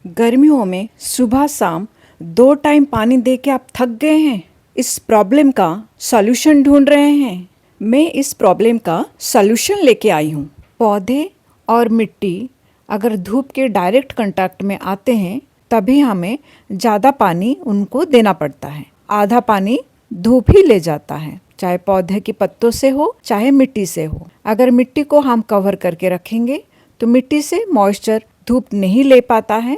गर्मियों में सुबह शाम 2 टाइम पानी दे के आप थक गए हैं। इस प्रॉब्लम का सॉल्यूशन ढूंढ रहे हैं। मैं इस प्रॉब्लम का सॉल्यूशन लेके आई हूँ। पौधे और मिट्टी अगर धूप के डायरेक्ट कांटेक्ट में आते हैं तभी हमें ज़्यादा पानी उनको देना पड़ता है। आधा पानी धूप ही ले जाता है, चाहे पौधे के पत्तों से हो चाहे मिट्टी से हो। अगर मिट्टी को हम कवर करके रखेंगे तो मिट्टी से मॉइस्चर धूप नहीं ले पाता है।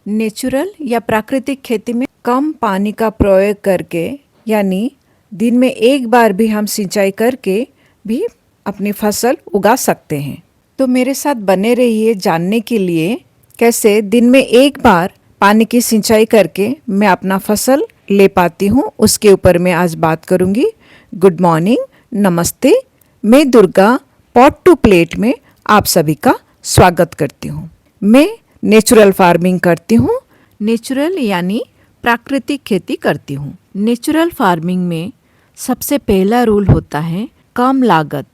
नेचुरल या प्राकृतिक खेती में कम पानी का प्रयोग करके, यानी दिन में एक बार भी हम सिंचाई करके भी अपनी फसल उगा सकते हैं। तो मेरे साथ बने रहिए जानने के लिए कैसे दिन में एक बार पानी की सिंचाई करके मैं अपना फसल ले पाती हूँ, उसके ऊपर मैं आज बात करूँगी। गुड मॉर्निंग, नमस्ते। मैं दुर्गा पॉट टू प्लेट में आप सभी का स्वागत करती हूँ। मैं नेचुरल फार्मिंग करती हूँ। नेचुरल यानी प्राकृतिक खेती करती हूँ। नेचुरल फार्मिंग में सबसे पहला रूल होता है कम लागत,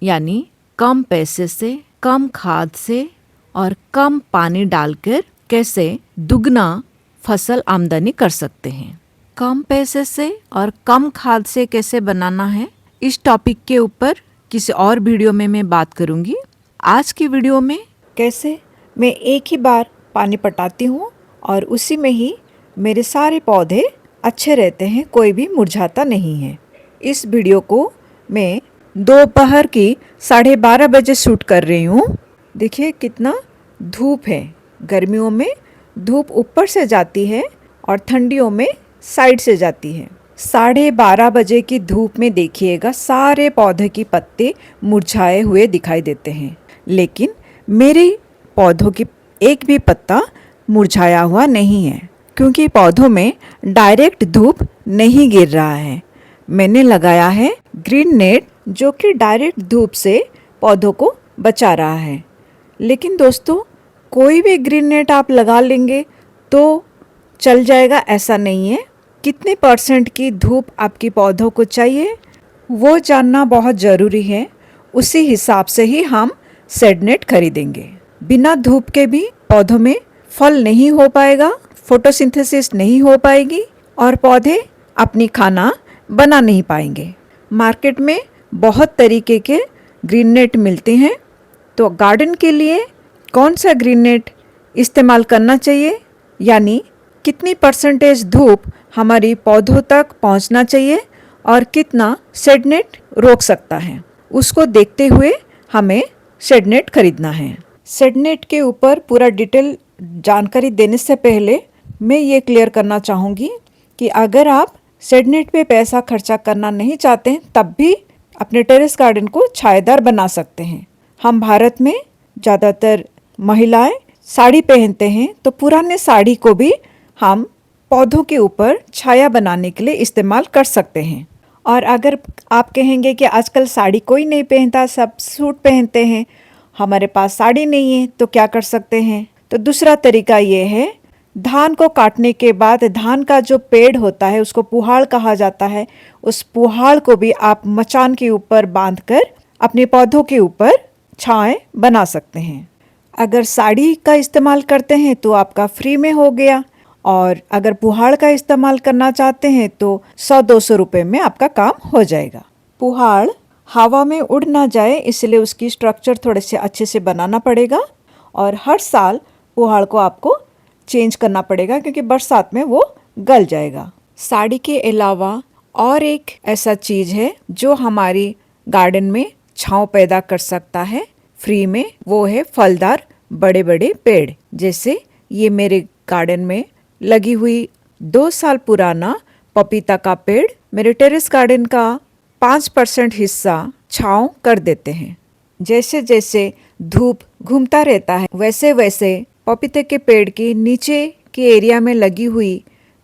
यानी कम पैसे से, कम खाद से और कम पानी डालकर कैसे दुगना फसल आमदनी कर सकते हैं। कम पैसे से और कम खाद से कैसे बनाना है, इस टॉपिक के ऊपर किसी और वीडियो में मैं बात करूंगी। आज की वीडियो में कैसे मैं एक ही बार पानी पटाती हूँ और उसी में ही मेरे सारे पौधे अच्छे रहते हैं, कोई भी मुरझाता नहीं है। इस वीडियो को मैं दोपहर की 12:30 बजे शूट कर रही हूँ। देखिए कितना धूप है। गर्मियों में धूप ऊपर से जाती है और ठंडियों में साइड से जाती है। 12:30 बजे की धूप में देखिएगा सारे पौधे की पत्ते मुरझाए हुए दिखाई देते हैं, लेकिन मेरे पौधों की एक भी पत्ता मुरझाया हुआ नहीं है, क्योंकि पौधों में डायरेक्ट धूप नहीं गिर रहा है। मैंने लगाया है ग्रीन नेट, जो कि डायरेक्ट धूप से पौधों को बचा रहा है। लेकिन दोस्तों, कोई भी ग्रीन नेट आप लगा लेंगे तो चल जाएगा, ऐसा नहीं है। कितने परसेंट की धूप आपकी पौधों को चाहिए वो जानना बहुत ज़रूरी है। उसी हिसाब से ही हम शेड नेट खरीदेंगे। बिना धूप के भी पौधों में फल नहीं हो पाएगा, फोटोसिंथेसिस नहीं हो पाएगी और पौधे अपनी खाना बना नहीं पाएंगे। मार्केट में बहुत तरीके के ग्रीन नेट मिलते हैं, तो गार्डन के लिए कौन सा ग्रीन नेट इस्तेमाल करना चाहिए, यानी कितनी परसेंटेज धूप हमारी पौधों तक पहुंचना चाहिए और कितना शेड नेट रोक सकता है, उसको देखते हुए हमें शेड नेट खरीदना है। शेड नेट के ऊपर पूरा डिटेल जानकारी देने से पहले मैं ये क्लियर करना चाहूँगी कि अगर आप शेड नेट पे पैसा खर्चा करना नहीं चाहते हैं तब भी अपने टेरेस गार्डन को छायादार बना सकते हैं। हम भारत में ज़्यादातर महिलाएं साड़ी पहनते हैं, तो पुराने साड़ी को भी हम पौधों के ऊपर छाया बनाने के लिए इस्तेमाल कर सकते हैं। और अगर आप कहेंगे कि आजकल साड़ी कोई नहीं पहनता, सब सूट पहनते हैं, हमारे पास साड़ी नहीं है, तो क्या कर सकते हैं? तो दूसरा तरीका ये है, धान को काटने के बाद धान का जो पेड़ होता है उसको पुहाड़ कहा जाता है। उस पुहाड़ को भी आप मचान के ऊपर बांधकर अपने पौधों के ऊपर छाएं बना सकते हैं। अगर साड़ी का इस्तेमाल करते हैं तो आपका फ्री में हो गया, और अगर पुहाड़ का इस्तेमाल करना चाहते हैं तो 100-200 रुपये में आपका काम हो जाएगा। पुहाड़ हवा में उड़ ना जाए इसलिए उसकी स्ट्रक्चर थोड़े से अच्छे से बनाना पड़ेगा, और हर साल पुहाड़ को आपको चेंज करना पड़ेगा, क्योंकि बरसात में वो गल जाएगा। साड़ी के अलावा और एक ऐसा चीज़ है जो हमारी गार्डन में छांव पैदा कर सकता है फ्री में, वो है फलदार बड़े बड़े पेड़। जैसे ये मेरे गार्डन में लगी हुई 2 साल पुराना पपीता का पेड़ मेरे टेरेस गार्डन का 5% हिस्सा छांव कर देते हैं। जैसे जैसे धूप घूमता रहता है वैसे वैसे पपीते के पेड़ के नीचे के एरिया में लगी हुई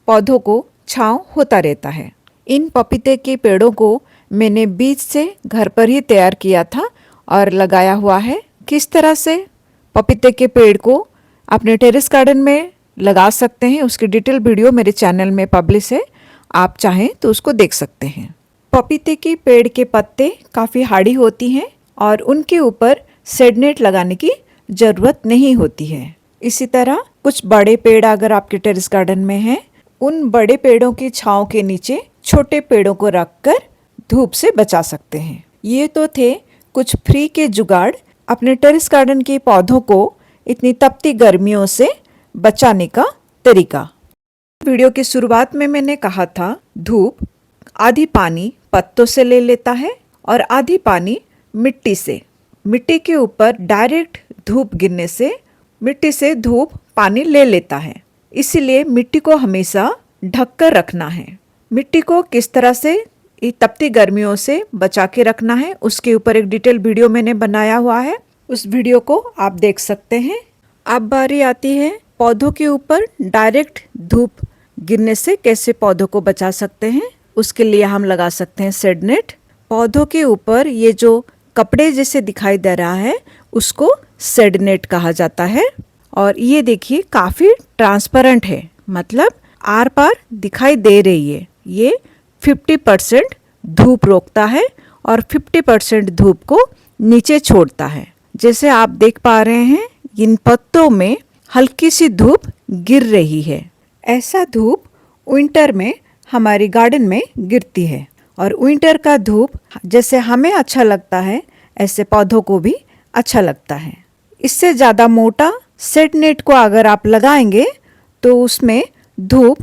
पौधों को छांव होता रहता है। इन पपीते के पेड़ों को मैंने बीज से घर पर ही तैयार किया था और लगाया हुआ है। किस तरह से पपीते के पेड़ को अपने टेरेस गार्डन में लगा सकते हैं, उसकी डिटेल वीडियो मेरे चैनल में पब्लिश है, आप चाहें तो उसको देख सकते हैं। पपीते के पेड़ के पत्ते काफ़ी हार्डी होती हैं और उनके ऊपर शेड नेट लगाने की ज़रूरत नहीं होती है। इसी तरह कुछ बड़े पेड़ अगर आपके टेरेस गार्डन में हैं, उन बड़े पेड़ों की छांव के नीचे छोटे पेड़ों को रखकर धूप से बचा सकते हैं। ये तो थे कुछ फ्री के जुगाड़ अपने टेरेस गार्डन के पौधों को इतनी तपती गर्मियों से बचाने का तरीका। वीडियो की शुरुआत में मैंने कहा था धूप आधी पानी पत्तों से ले लेता है और आधी पानी मिट्टी से। मिट्टी के ऊपर डायरेक्ट धूप गिरने से मिट्टी से धूप पानी ले लेता है, इसीलिए मिट्टी को हमेशा ढककर रखना है। मिट्टी को किस तरह से तपती गर्मियों से बचा के रखना है उसके ऊपर एक डिटेल वीडियो मैंने बनाया हुआ है, उस वीडियो को आप देख सकते हैं। अब बारी आती है पौधों के ऊपर डायरेक्ट धूप गिरने से कैसे पौधों को बचा सकते हैं। उसके लिए हम लगा सकते हैं शेड नेट। पौधों के ऊपर ये जो कपड़े जैसे दिखाई दे रहा है उसको शेड नेट कहा जाता है। और ये देखिए काफ़ी ट्रांसपेरेंट है, मतलब आर पार दिखाई दे रही है। ये 50% धूप रोकता है और 50% धूप को नीचे छोड़ता है। जैसे आप देख पा रहे हैं इन पत्तों में हल्की सी धूप गिर रही है। ऐसा धूप विंटर में हमारी गार्डन में गिरती है और विंटर का धूप जैसे हमें अच्छा लगता है ऐसे पौधों को भी अच्छा लगता है। इससे ज़्यादा मोटा शेड नेट को अगर आप लगाएंगे तो उसमें धूप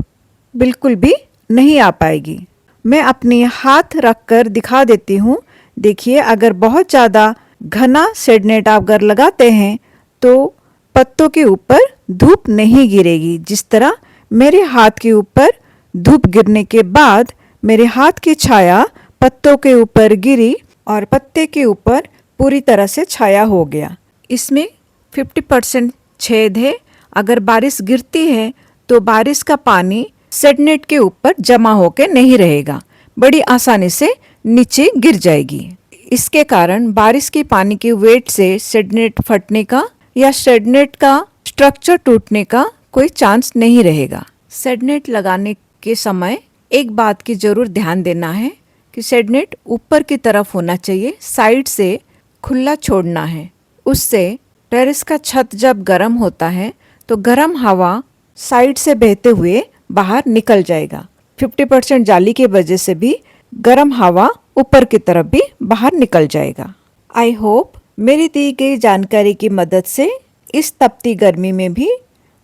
बिल्कुल भी नहीं आ पाएगी। मैं अपनी हाथ रखकर दिखा देती हूँ। देखिए अगर बहुत ज़्यादा घना शेड नेट आप अगर लगाते हैं तो पत्तों के ऊपर धूप नहीं गिरेगी। जिस तरह मेरे हाथ के ऊपर धूप गिरने के बाद मेरे हाथ की छाया पत्तों के ऊपर गिरी और पत्ते के ऊपर पूरी तरह से छाया हो गया। इसमें 50% छेद है। अगर बारिश गिरती है तो बारिश का पानी शेड नेट के ऊपर जमा होकर नहीं रहेगा, बड़ी आसानी से नीचे गिर जाएगी। इसके कारण बारिश के पानी के वेट से शेड नेट फटने का या शेड नेट का स्ट्रक्चर टूटने का कोई चांस नहीं रहेगा। शेड नेट लगाने के समय एक बात की जरूर ध्यान देना है कि शेड नेट ऊपर की तरफ होना चाहिए, साइड से खुला छोड़ना है। उससे टेरेस का छत जब गर्म होता है तो गर्म हवा साइड से बहते हुए बाहर निकल जाएगा। 50% जाली की वजह से भी गर्म हवा ऊपर की तरफ भी बाहर निकल जाएगा। आई होप मेरी दी गई जानकारी की मदद से इस तपती गर्मी में भी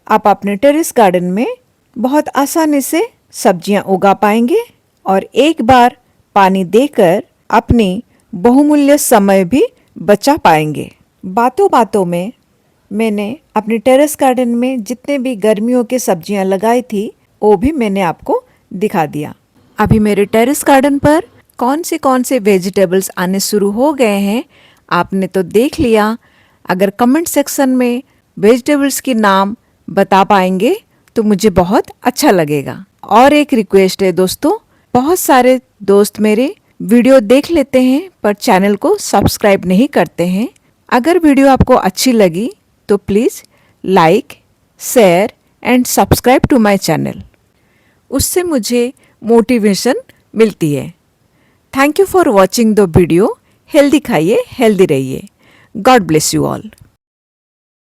आप अपने टेरेस गार्डन में बहुत आसानी से सब्जियां उगा पाएंगे और एक बार पानी देकर अपनी बहुमूल्य समय भी बचा पाएंगे। बातों बातों में मैंने अपने टेरेस गार्डन में जितने भी गर्मियों के सब्जियां लगाई थी वो भी मैंने आपको दिखा दिया। अभी मेरे टेरेस गार्डन पर कौन से वेजिटेबल्स आने शुरू हो गए हैं आपने तो देख लिया। अगर कमेंट सेक्शन में वेजिटेबल्स के नाम बता पाएंगे तो मुझे बहुत अच्छा लगेगा। और एक रिक्वेस्ट है दोस्तों, बहुत सारे दोस्त मेरे वीडियो देख लेते हैं पर चैनल को सब्सक्राइब नहीं करते हैं। अगर वीडियो आपको अच्छी लगी तो please like, share and subscribe to my channel. उससे मुझे मोटिवेशन मिलती है। Thank you for watching the video. Healthy खाइए, हेल्दी रहिए। God bless you all.